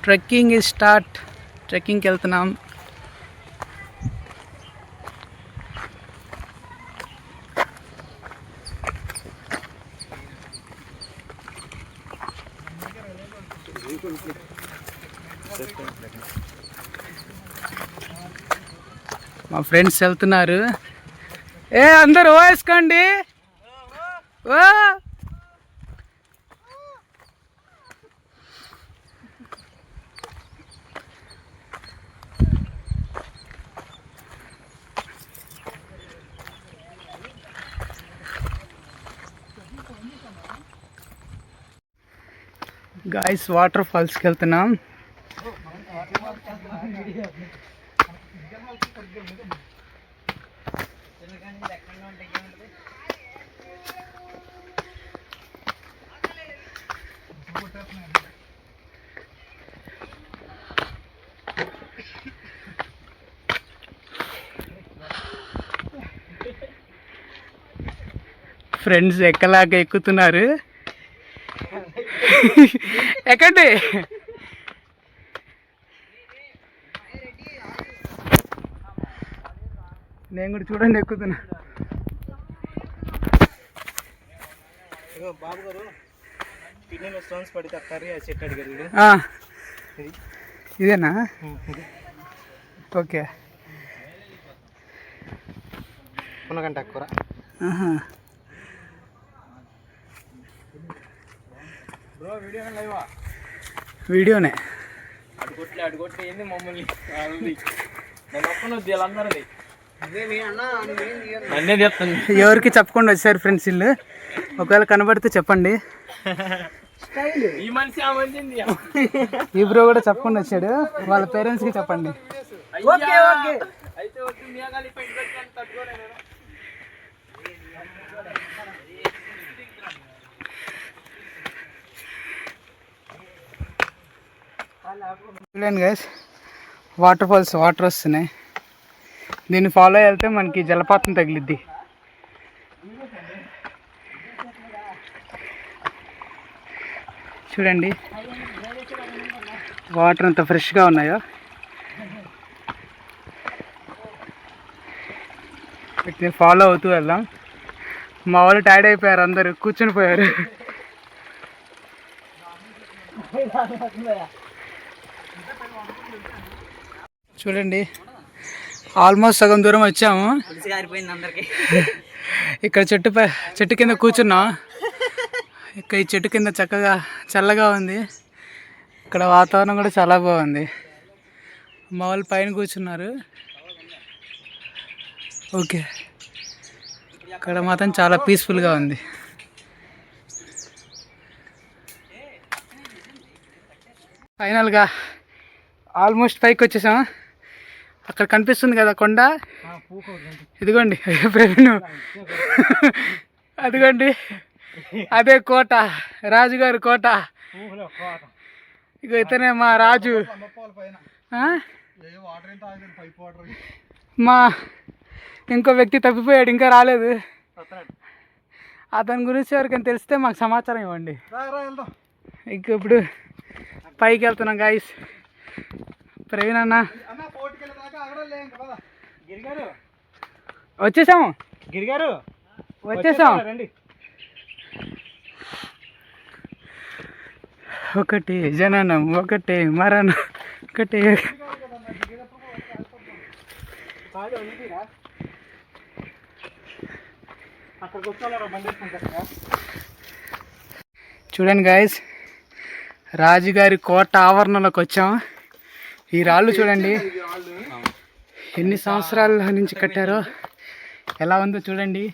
Trekking is start. ట్రెక్కింగ్కి వెళ్తున్నాం. మా friends వెళ్తున్నారు. అందరు ఓ వేసుకోండి. ఓ గాయస్ వాటర్ ఫాల్స్కి వెళ్తున్నాం. ఫ్రెండ్స్ ఎక్కలాగా ఎక్కుతున్నారు. ఎక్కండి. నేను కూడా చూడండి ఎక్కుతున్నా. బాబు గారు కిడ్నీలో స్టోన్స్ పడితే కర్రీ చెట్టు అడిగారు. ఇదేనా? ఓకే. పునగంట కూర. వీడియోనే. అడుగొట్లే ఏంది మమ్మల్ని అందరూ ఎవరికి చెప్పకుండా వచ్చారు ఫ్రెండ్స్ వీళ్ళు. ఒకవేళ కనబడితే చెప్పండి. ఈ మనిషి ఆ మనిషి ఈ బ్రో కూడా చెప్పకుండా వచ్చాడు. వాళ్ళ పేరెంట్స్కి చెప్పండి. చూడండి గైస్, వాటర్ ఫాల్స్ వాటర్ వస్తున్నాయి. దీన్ని ఫాలో వెళ్తే మనకి జలపాతం తగిలిద్ది. చూడండి వాటర్ అంత ఫ్రెష్గా ఉన్నాయో. వీటిని ఫాలో అవుతూ వెళ్దాం. మా వాళ్ళు టైర్డ్ అయిపోయారు, అందరూ కూర్చొని పోయారు. చూడండి ఆల్మోస్ట్ సగం దూరం వచ్చాము. ఇక్కడ చెట్టు కింద కూర్చున్నాం. ఇక్కడ ఈ చెట్టు కింద చక్కగా చల్లగా ఉంది. ఇక్కడ వాతావరణం కూడా చాలా బాగుంది. మా వాళ్ళు పైన కూర్చున్నారు. ఓకే, ఇక్కడ మాత్రం చాలా పీస్ఫుల్గా ఉంది. ఫైనల్గా ఆల్మోస్ట్ పైకి వచ్చేసాం. అక్కడ కనిపిస్తుంది కదా కొండ, ఇదిగోండి. ప్రవీణ్ అదిగోండి, అదే కోట, రాజుగారి కోట. ఇక ఇతనే మా రాజు. మా ఇంకో వ్యక్తి తప్పిపోయాడు, ఇంకా రాలేదు. అతని గురించి ఎవరికైనా తెలిస్తే మాకు సమాచారం ఇవ్వండి. ఇంక ఇప్పుడు పైకి వెళ్తున్నాం గాయస్. ప్రవీణ్ అన్న వచ్చేసాము. గిరిగారు వచ్చేసాం. ఒకటి జననం, ఒకటి మరణం, ఒకటి. చూడండి గాయస్, రాజుగారి కోట ఆవరణలోకి వచ్చాం. ఈ రాళ్ళు చూడండి, ఎన్ని సంవత్సరాల నుంచి కట్టారో, ఎలా ఉందో చూడండి.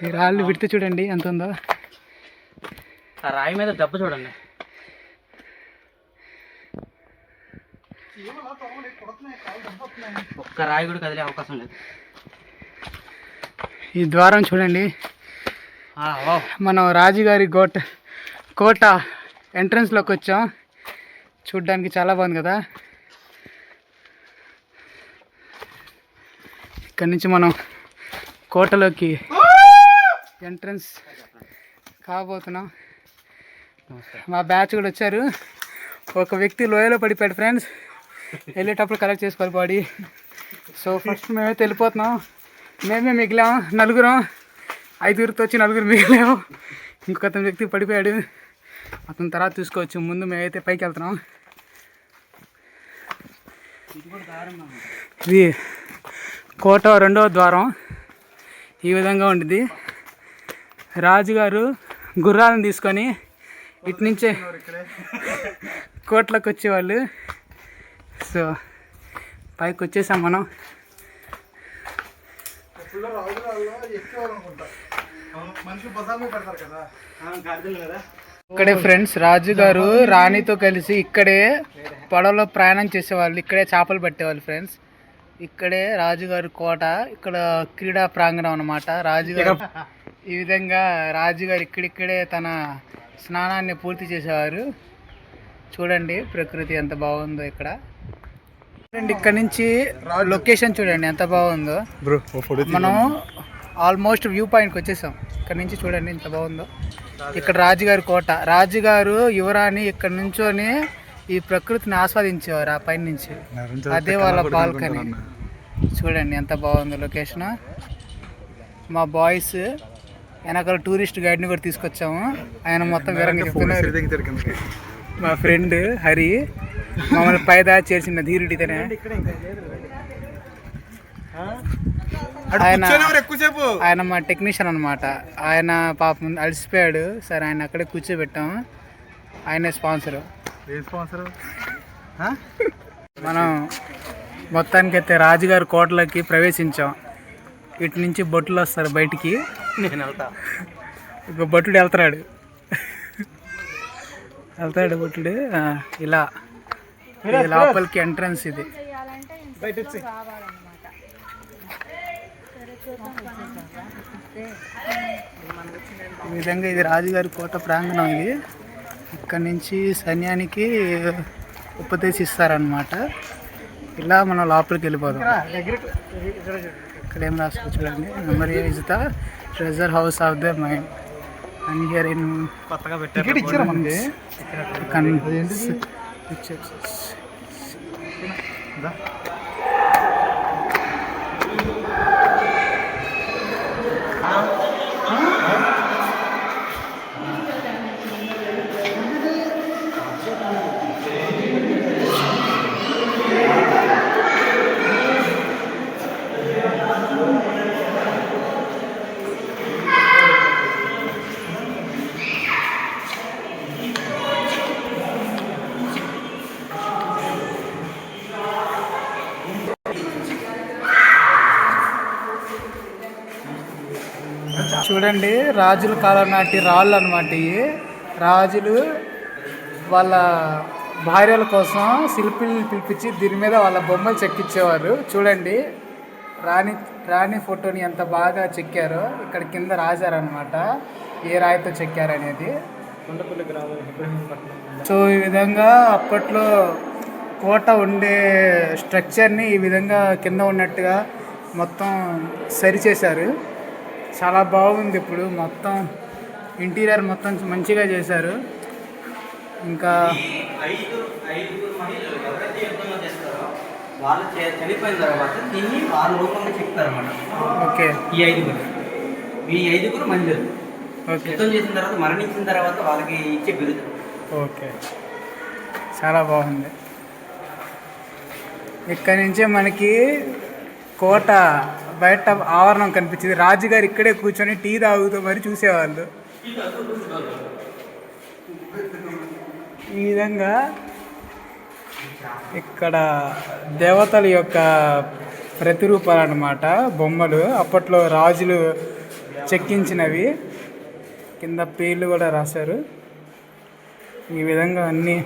ఈ రాళ్ళు విడితే చూడండి ఎంత ఉందో. ఆ రాయి మీద దెబ్బ చూడండి. ఒక్క రాయి కూడా కదిలే అవకాశం లేదు. ఈ ద్వారం చూడండి, మనం రాజుగారి కోట ఎంట్రన్స్లోకి వచ్చాం. చూడ్డానికి చాలా బాగుంది కదా. ఇక్కడి నుంచి మనం కోటలోకి ఎంట్రన్స్ కాబోతున్నాం. మా బ్యాచ్ కూడా వచ్చారు. ఒక వ్యక్తి లోయలో పడిపోయాడు ఫ్రెండ్స్. వెళ్ళేటప్పుడు కలెక్ట్ చేసుకోవాలి బాడీ. సో ఫస్ట్ మేమైతే వెళ్ళిపోతున్నాం. మేమే మిగిలాం నలుగురం. 5గురితో వచ్చి 9 మిగిలాము. ఇంకొక అతని వ్యక్తి పడిపోయాడు. అతని తర్వాత చూసుకోవచ్చు. ముందు మేమైతే పైకి వెళ్తున్నాం. ఇది కోట 2వ ద్వారం. ఈ విధంగా ఉండిద్ది. రాజుగారు గుర్రాలను తీసుకొని ఇటు నుంచే కోట్లోకి వచ్చేవాళ్ళు. సో పైకి వచ్చేసాం మనం. ఇక్కడే ఫ్రెండ్స్ రాజుగారు రాణితో కలిసి ఇక్కడే పడవలో ప్రయాణం చేసేవాళ్ళు. ఇక్కడే చేపలు పట్టేవాళ్ళు ఫ్రెండ్స్. ఇక్కడే రాజుగారి కోట. ఇక్కడ క్రీడా ప్రాంగణం అన్నమాట. రాజుగారు ఈ విధంగా రాజుగారు ఇక్కడిక్కడే తన స్నానాన్ని పూర్తి చేసేవారు. చూడండి ప్రకృతి ఎంత బాగుందో ఇక్కడ. చూడండి ఇక్కడ నుంచి లొకేషన్ చూడండి ఎంత బాగుందో. మనం ఆల్మోస్ట్ వ్యూ పాయింట్కి వచ్చేసాం. ఇక్కడ నుంచి చూడండి ఎంత బాగుందో. ఇక్కడ రాజుగారి కోట. రాజుగారు యువరాణి ఇక్కడ నుంచొని ఈ ప్రకృతిని ఆస్వాదించేవారు ఆ పైన నుంచి. అదే వాళ్ళ బాల్కనీ. చూడండి ఎంత బాగుందో లొకేషన్. మా బాయ్స్ వెనకాల టూరిస్ట్ గైడ్ని కూడా తీసుకొచ్చాము. ఆయన మొత్తం వివరంగా చెప్తున్నారు. మా ఫ్రెండ్ హరి మమ్మల్ని పైదా చేసిన ధీరుడితేనే. ఆయన మా టెక్నీషియన్ అనమాట. ఆయన పాపం అలసిపోయాడు. సరే ఆయన అక్కడే కూర్చోబెట్టాము. ఆయనే స్పాన్సరు. మనం మొత్తానికైతే రాజుగారి కోటలోకి ప్రవేశించాం. ఇటు నుంచి బొట్టులు వస్తారు బయటికి. నేను వెళ్తా. ఇక బొట్టుడు వెళ్తాడు బొట్టుడు. ఇలా లోపలికి ఎంట్రన్స్ ఇది. ఈ విధంగా ఇది రాజుగారి కోట ప్రాంగణం. ఇది ఇక్కడ నుంచి సైన్యానికి ఉపదేశిస్తారనమాట. ఇలా మనం లోపలికి వెళ్ళిపోదాం. ఇక్కడ ఏం రాసుకో చూడండి. Memory is the treasure house of the mind and here in కొత్తగా పెట్టారు. ఇచ్చారా మనకి? చూడండి రాజుల కాలం నాటి రాళ్ళు అన్నమాట. ఇవి రాజులు వాళ్ళ భార్యల కోసం శిల్పుల్ని పిలిపించి దీని మీద వాళ్ళ బొమ్మలు చెక్కించేవారు. చూడండి రాణి ఫోటోని ఎంత బాగా చెక్కారో. ఇక్కడ కింద రాశారనమాట ఏ రాయితో చెక్కారనేది. సో ఈ విధంగా అప్పట్లో కోట ఉండే స్ట్రక్చర్ని ఈ విధంగా కింద ఉన్నట్టుగా మొత్తం సరిచేశారు. చాలా బాగుంది. ఇప్పుడు మొత్తం ఇంటీరియర్ మొత్తం మంచిగా చేశారు. ఇంకా వాళ్ళు చనిపోయిన తర్వాత దీన్ని వాళ్ళ రూపంగా చెప్తారన్నమాట. ఓకే. ఈ ఐదుగురు మంజులు యుద్ధం చేసిన తర్వాత మరణించిన తర్వాత వాళ్ళకి ఇచ్చే బిరుదు. ఓకే చాలా బాగుంది. ఇక్కడి నుంచే మనకి కోట బయట ఆవరణం కనిపించింది. రాజుగారు ఇక్కడే కూర్చొని టీ తాగుతూ మరి చూసేవాళ్ళు. ఈ విధంగా ఇక్కడ దేవతల యొక్క ప్రతిరూపాలు అన్నమాట, బొమ్మలు. అప్పట్లో రాజులు చెక్కించినవి. కింద పేర్లు కూడా రాశారు. ఈ విధంగా అన్ని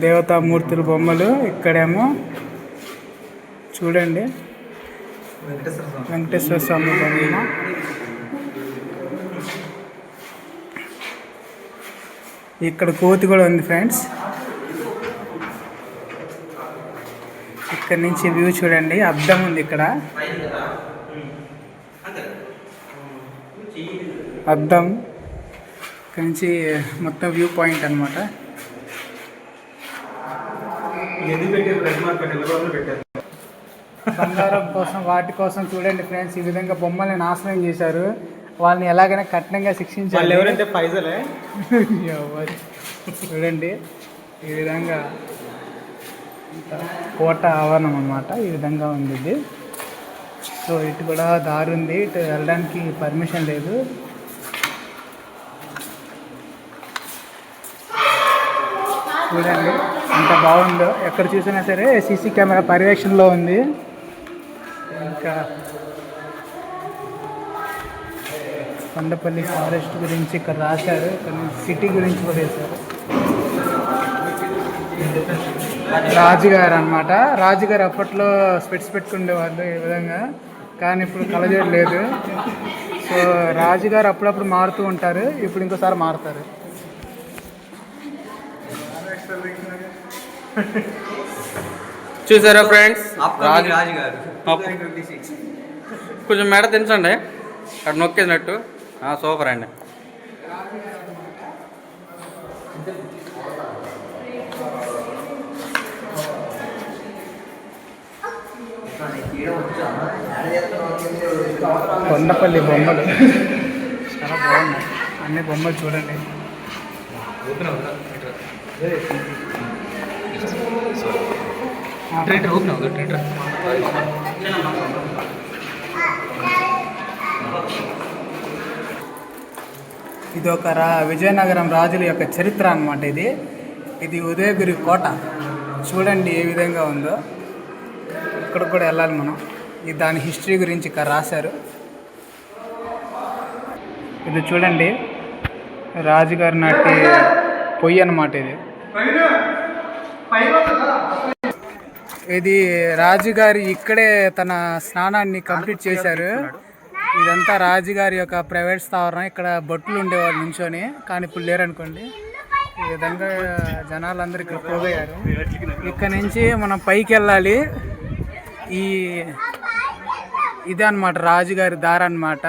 దేవతామూర్తుల బొమ్మలు. ఇక్కడేమో చూడండి వెంకటేశ్వర స్వామి బొమ్మ. ఇక్కడ కోతి కూడా ఉంది ఫ్రెండ్స్. ఇక్కడ నుంచి వ్యూ చూడండి. అద్దం ఉంది ఇక్కడ. అద్దం ఇక్కడి నుంచి మొత్తం వ్యూ పాయింట్ అనమాట. బంగారం కోసం వాటి కోసం చూడండి ఫ్రెండ్స్, ఈ విధంగా బొమ్మల్ని నాశనం చేశారు. వాళ్ళని ఎలాగైనా కఠినంగా శిక్షించాలి. ఎవరంటే పైసలే చూడండి ఈ విధంగా కోట ఆవరణం అన్నమాట. ఈ విధంగా ఉంది ఇది. సో ఇటు కూడా దారి ఉంది, ఇటు వెళ్ళడానికి పర్మిషన్ లేదు. చూడండి ఎంత బాగుందో, ఎక్కడ చూసినా సరే సీసీ కెమెరా పర్యవేక్షణలో ఉంది. ఇంకా కొండపల్లి ఫారెస్ట్ గురించి ఇక్కడ రాశారు, కొన్ని సిటీ గురించి కూడా వేశారు. రాజుగారు అనమాట. రాజుగారు అప్పట్లో స్పెట్స్ పెట్టుకునేవాళ్ళు ఈ విధంగా, కానీ ఇప్పుడు కలజోడు లేదు. సో రాజుగారు అప్పుడప్పుడు మారుతూ ఉంటారు, ఇప్పుడు ఇంకోసారి మారుతారు. చూసారా ఫ్రెండ్స్, రాజుగారు కొంచెం మెడ తెంచండి, అక్కడ నొక్కేసినట్టు. సూపర్ అండి. కొండపల్లి బొమ్మలు చాలా బాగున్నాయి, అన్ని బొమ్మలు చూడండి. ఇది ఒక విజయనగరం రాజుల యొక్క చరిత్ర అన్నమాట. ఇది ఉదయగిరి కోట. చూడండి ఏ విధంగా ఉందో. ఇక్కడ కూడా వెళ్ళాలి మనం. ఇది దాని హిస్టరీ గురించి ఇక్కడ రాశారు. ఇది చూడండి రాజుగారి నాటి పొయ్యి అన్నమాట. ఇది రాజుగారి ఇక్కడే తన స్నానాన్ని కంప్లీట్ చేశారు. ఇదంతా రాజుగారి యొక్క ప్రైవేట్ స్థావరం. ఇక్కడ బొట్లు ఉండేవాళ్ళు నుంచొని, కానీ ఇప్పుడు లేరనుకోండి. ఈ విధంగా జనాలందరూ ఇక్కడ పోగయ్యారు. ఇక్కడ నుంచి మనం పైకి వెళ్ళాలి. ఇదే అన్నమాట రాజుగారి దారి అన్నమాట.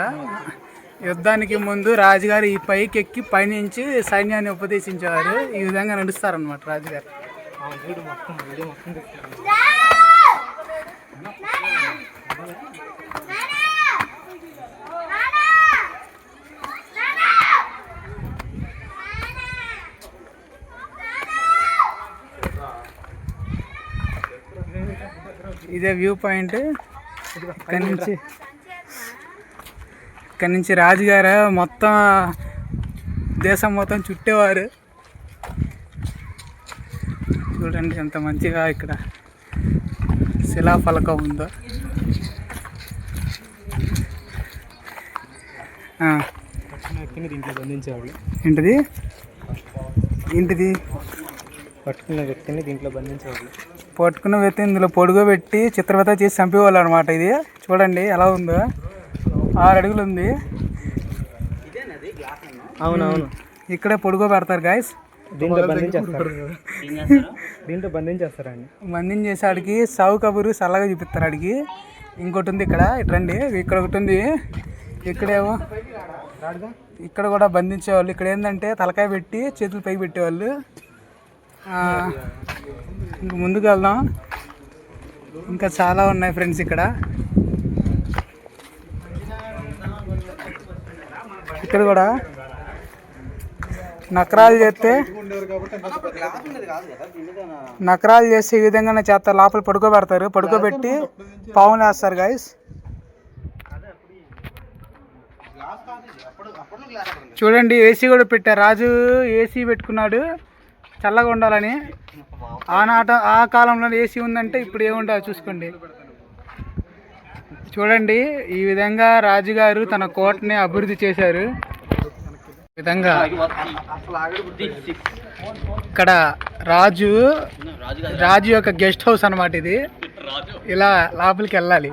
యుద్ధానికి ముందు రాజుగారు ఈ పైకి ఎక్కి పైనుంచి సైన్యాన్ని ఉపదేశించేవారు. ఈ విధంగా నడుస్తారనమాట రాజుగారు. ఇదే వ్యూ పాయింట్. ఇక్కడ నుంచి రాజుగారు మొత్తం దేశం మొత్తం చుట్టేవారు. చూడండి ఎంత మంచిగా ఇక్కడ శిలాఫలకం ఉందో. దీంట్లో బంధించేవాళ్ళు. ఏంటిది ఏంటిది పట్టుకున్న వ్యక్తిని దీంట్లో బంధించేవాళ్ళు. పట్టుకున్న వ్యక్తి ఇందులో పొడుగోబెట్టి చిత్రవత చేసి చంపేవాళ్ళు అనమాట. ఇది చూడండి ఎలా ఉందో, 6 అడుగులు ఉంది. అవునవును, ఇక్కడే పొడుగోబెడతారు గాయస్. దీంట్లో బంధించేస్తారండి. బంధించేసి ఆడికి సావు కబురు చల్లగా చూపిస్తారు. ఆడికి ఇంకోటి ఉంది ఇక్కడ, ఇట్రండి. ఇక్కడ ఒకటి ఉంది. ఇక్కడేమో ఇక్కడ కూడా బంధించేవాళ్ళు. ఇక్కడ ఏంటంటే తలకాయ పెట్టి చేతులు పైకి పెట్టేవాళ్ళు. ఇంక ముందుకు వెళ్దాం, ఇంకా చాలా ఉన్నాయి ఫ్రెండ్స్. ఇక్కడ కూడా నకరాలు చేస్తే ఈ విధంగానే చేస్తారు. లోపల పడుకోబెడతారు. పడుకోబెట్టి పావులు వేస్తారు గాయస్. చూడండి ఏసీ కూడా పెట్టారు. రాజు ఏసీ పెట్టుకున్నాడు చల్లగా ఉండాలని. ఆ కాలంలో ఏసీ ఉందంటే ఇప్పుడు ఏముండదు చూసుకోండి. చూడండి ఈ విధంగా రాజుగారు తన కోటని అభివృద్ధి చేశారు. ఈ విధంగా ఇక్కడ రాజు యొక్క గెస్ట్ హౌస్ అన్నమాట. ఇది ఇలా లోపలికి వెళ్ళాలి.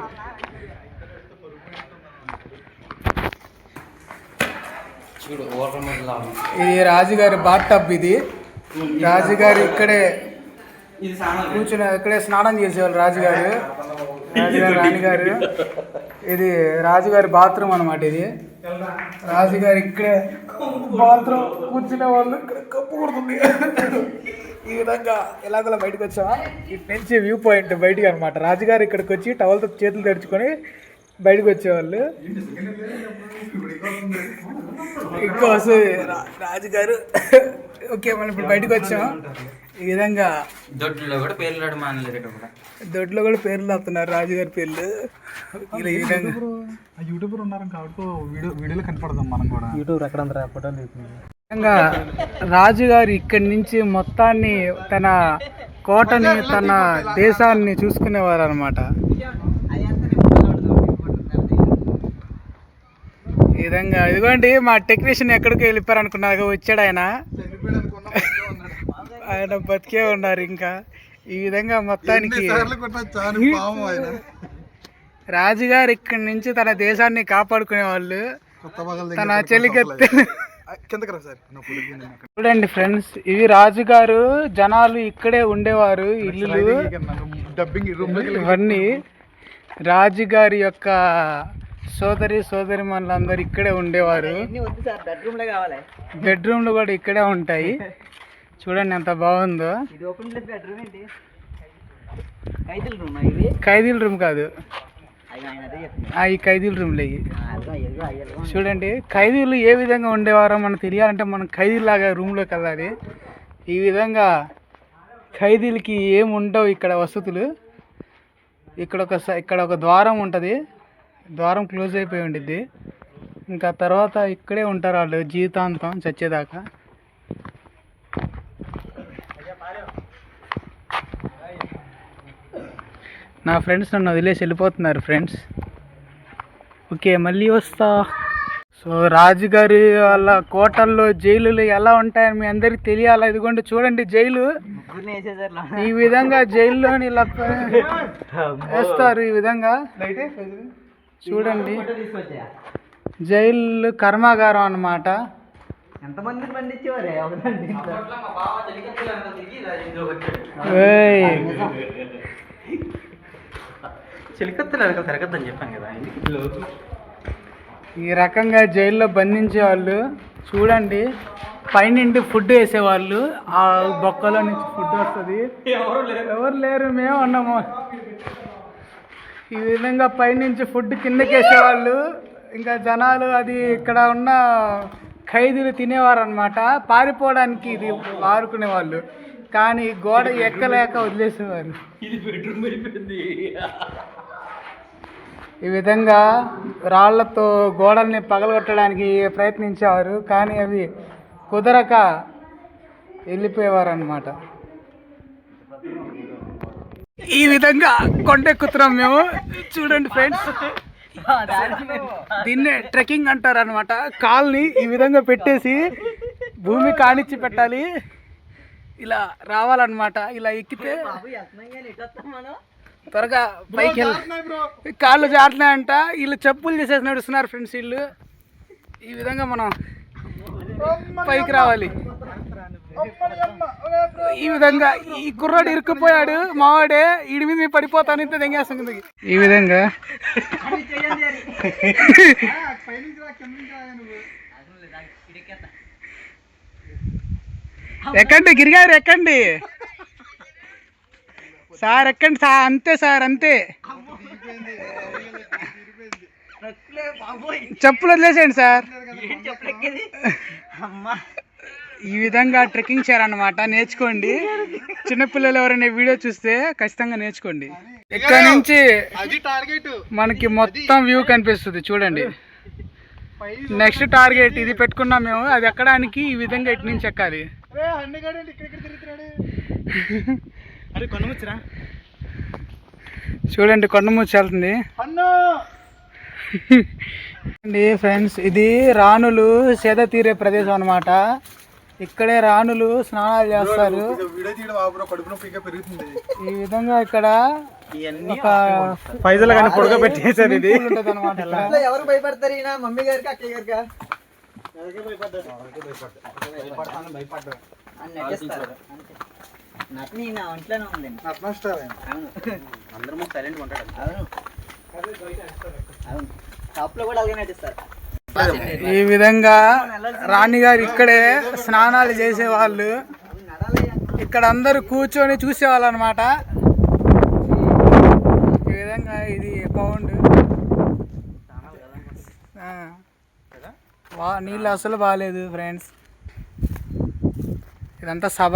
ఇది రాజుగారి బాత్ టబ్. ఇది రాజుగారు ఇక్కడే కూర్చుని ఇక్కడే స్నానం చేసేవాళ్ళు రాజుగారు. రాజుగారు రాణిగారు. ఇది రాజుగారి బాత్రూమ్ అనమాట. ఇది రాజుగారు ఇక్కడే బాత్రూమ్ కూర్చునే వాళ్ళు ఇక్కడ కప్పు కొడుతుంది. ఈ విధంగా ఎలాగోలా బయటకు వచ్చామా, ఇటు నుంచి వ్యూ పాయింట్ బయటికి అనమాట. రాజుగారు ఇక్కడికి వచ్చి టవల్తో చేతులు తెరుచుకొని బయటకు వచ్చేవాళ్ళు. ఇంకా వస్తుంది రాజుగారు. ఓకే, మనం ఇప్పుడు బయటకు వచ్చాం. ఈ విధంగా దొడ్లో కూడా పేర్లు మానలేదు. దొడ్లో కూడా పేర్లు రాస్తున్నారు రాజుగారి పేర్లు. ఈ విధంగా యూట్యూబర్ ఉన్నారు కాబట్టి వీడియోలో కనపడదాం మనం కూడా. యూట్యూబ్ ఎక్కడ ఫోటోలు విధంగా రాజుగారు ఇక్కడి నుంచి మొత్తాన్ని తన కోటని తన దేశాన్ని చూసుకునేవారు అనమాట. ఈ విధంగా ఇదిగోండి మా టెక్నీషియన్ ఎక్కడికి వెళ్ళిపోయారు అనుకున్నారు, వచ్చాడు ఆయన. ఆయన బతికే ఉన్నారు ఇంకా. ఈ విధంగా మొత్తానికి రాజుగారు ఇక్కడి నుంచి తన దేశాన్ని కాపాడుకునే వాళ్ళు. తన చెలికెత్తి చూడండి ఫ్రెండ్స్, ఇవి రాజుగారు జనాలు ఇక్కడే ఉండేవారు. ఇల్లు ఇవన్నీ రాజుగారి యొక్క సోదరి మనలందరూ ఇక్కడే ఉండేవారు. బెడ్రూమ్లు కూడా ఇక్కడే ఉంటాయి. చూడండి ఎంత బాగుందో. ఖైదీల రూమ్ కాదు, ఈ ఖైదీల రూమ్లు ఇవి. చూడండి ఖైదీలు ఏ విధంగా ఉండేవారో మనకు తెలియాలంటే మనం ఖైదీలాగా రూమ్లోకి వెళ్ళాలి. ఈ విధంగా ఖైదీలకి ఏమి ఉండవు ఇక్కడ వసతులు. ఇక్కడ ఒక ద్వారం ఉంటుంది, ద్వారం క్లోజ్ అయిపోయి ఉండిద్ది. ఇంకా తర్వాత ఇక్కడే ఉంటారు వాళ్ళు జీవితాంతం చచ్చేదాకా. నా ఫ్రెండ్స్ నన్ను వదిలేసి వెళ్ళిపోతున్నారు ఫ్రెండ్స్. ఓకే, మళ్ళీ వస్తా. సో రాజుగారి వాళ్ళ కోటల్లో జైలులు ఎలా ఉంటాయని మీ అందరికి తెలియాలా. ఇదిగోండి చూడండి జైలు. ఈ విధంగా జైల్లోని ఇలా వేస్తారు. ఈ విధంగా చూడండి జైలు కర్మాగారం అన్నమాట. ఈ రకంగా జైల్లో బంధించేవాళ్ళు. చూడండి పైనుండి ఫుడ్ వేసేవాళ్ళు, ఆ బొక్కలో నుంచి ఫుడ్ వస్తుంది. ఎవరు లేరు, మేము ఉన్నాము. ఈ విధంగా పైనుంచి ఫుడ్ కిందకి వేసేవాళ్ళు. ఇంకా జనాలు అది ఇక్కడ ఉన్న ఖైదీలు తినేవారు అనమాట. పారిపోవడానికి ఇది వాడుకునేవాళ్ళు, కానీ గోడ ఎక్కలేక వదిలేసేవారు. ఈ విధంగా రాళ్లతో గోడల్ని పగలగొట్టడానికి ప్రయత్నించేవారు, కానీ అవి కుదరక వెళ్ళిపోయేవారు అన్నమాట. ఈ విధంగా కొండెక్కుతున్నాం మేము. చూడండి ఫ్రెండ్స్, దీన్నే ట్రెక్కింగ్ అంటారు అనమాట. కాల్ని ఈ విధంగా పెట్టేసి భూమి కానిచ్చి పెట్టాలి, ఇలా రావాలన్నమాట. ఇలా ఎక్కితే త్వరగా పైకి వెళ్ళి కాళ్ళు జారుతున్నాయంట. వీళ్ళు చెప్పులు చేసేసి నడుస్తున్నారు ఫ్రెండ్స్ వీళ్ళు. ఈ విధంగా మనం పైకి రావాలి. ఈ విధంగా ఈ కుర్రాడు ఇరుక్కుపోయాడు మావాడే, వీడి మీద పడిపోతాను ఇంత దెంగేస్తుంది. ఈ విధంగా ఎక్కండి గిరిగారు, ఎక్కండి సార్, ఎక్కండి సార్. అంతే సార్, అంతే. చెప్పులు వదిలేసేయండి సార్. ఈ విధంగా ట్రెక్కింగ్ చేయాలన్నమాట. నేర్చుకోండి. చిన్నపిల్లలు ఎవరైనా వీడియో చూస్తే ఖచ్చితంగా నేర్చుకోండి. ఇక్కడ నుంచి మనకి మొత్తం వ్యూ కనిపిస్తుంది చూడండి. నెక్స్ట్ టార్గెట్ ఇది పెట్టుకున్నాం మేము. అది ఎక్కడానికి ఈ విధంగా ఇటు నుంచి ఎక్కాలి. చూడండి కొండముచ్చి వెళ్తుంది అండి ఫ్రెండ్స్. ఇది రాణులు సేద తీరే ప్రదేశం అన్నమాట. ఇక్కడే రాణులు స్నానాలు చేస్తారు. ఈ విధంగా ఇక్కడ ఒక పైసలు కానీ పొడగ పెట్టేసారు. ఇది ఉంటుంది అనమాట. ఎవరు భయపడతారు? ఈయన మమ్మీ గారికి అక్కయ్య గారికి నటిస్తారు. నటన ఒంట్లోనే ఉందండి. అందరూ ముందు సైలెంట్గా ఉంటాడు. అవును షాప్లో కూడా అలాగే నటిస్తారు. ఈ విధంగా రాణి గారు ఇక్కడే స్నానాలు చేసేవాళ్ళు. ఇక్కడ అందరూ కూర్చొని చూసేవాళ్ళు అనమాట. ఈ విధంగా ఇది పౌండ్ నీళ్ళు అసలు బాగాలేదు ఫ్రెండ్స్. ఇదంతా సభ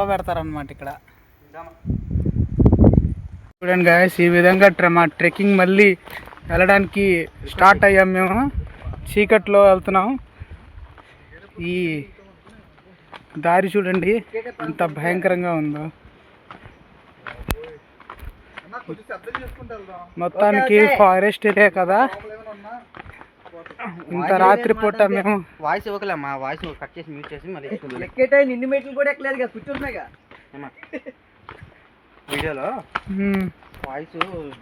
పెడతారనమాట ఇక్కడ. చూడండి గాయస్, ఈ విధంగా మా ట్రెక్కింగ్ మళ్ళీ వెళ్ళడానికి స్టార్ట్ అయ్యాం. మేము చీకట్లో వెళ్తున్నాం. ఈ దారి చూడండి ఎంత భయంకరంగా ఉందో. మొత్తానికి ఫారెస్ట్ ఏరియా కదా. ఇంత రాత్రి పూట మేము వాయిస్ ఇవ్వకలే, మా వాయిస్ కట్ చేసి మ్యూట్ చేసి మళ్ళీ ఎక్కేటే నిండి మెట్లు కూడా ఎక్కలేదు కదా, కూర్చుంటున్నాయిగా వీడియోలో వాయిస్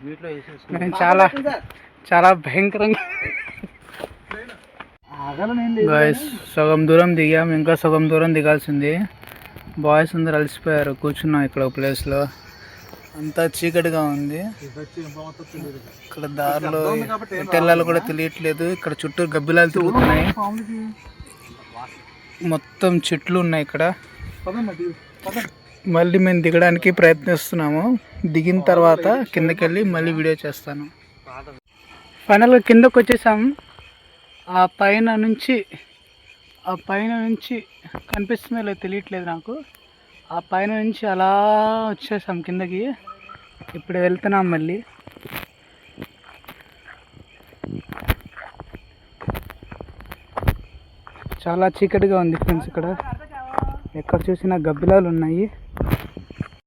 మ్యూట్లో వేసి చాలా చాలా భయంకరంగా. బాయ్స్ సగం దూరం దిగాం, ఇంకా సగం దూరం దిగాల్సింది. బాయ్స్ అందరు అలసిపోయారు. కూర్చున్నాం ఇక్కడ ఒక ప్లేస్లో. అంతా చీకటిగా ఉంది. ఇక్కడ దారిలో తెల్లాలు కూడా తెలియట్లేదు. ఇక్కడ చుట్టూ గబ్బిలాలు తిరుగుతున్నాయి. మొత్తం చెట్లు ఉన్నాయి ఇక్కడ. మళ్ళీ మేము దిగడానికి ప్రయత్నిస్తున్నాము. దిగిన తర్వాత కిందకి వెళ్ళి మళ్ళీ వీడియో చేస్తాను. ఫైనల్గా కిందకు వచ్చేసాం. ఆ పైన నుంచి కనిపిస్తుందో లేదు తెలియట్లేదు నాకు. ఆ పైన నుంచి అలా వచ్చేసాం కిందకి. ఇప్పుడు వెళ్తున్నాం మళ్ళీ. చాలా చీకటిగా ఉంది ఫ్రెండ్స్. ఇక్కడ ఎక్కడ చూసినా గబ్బిలాలు ఉన్నాయి.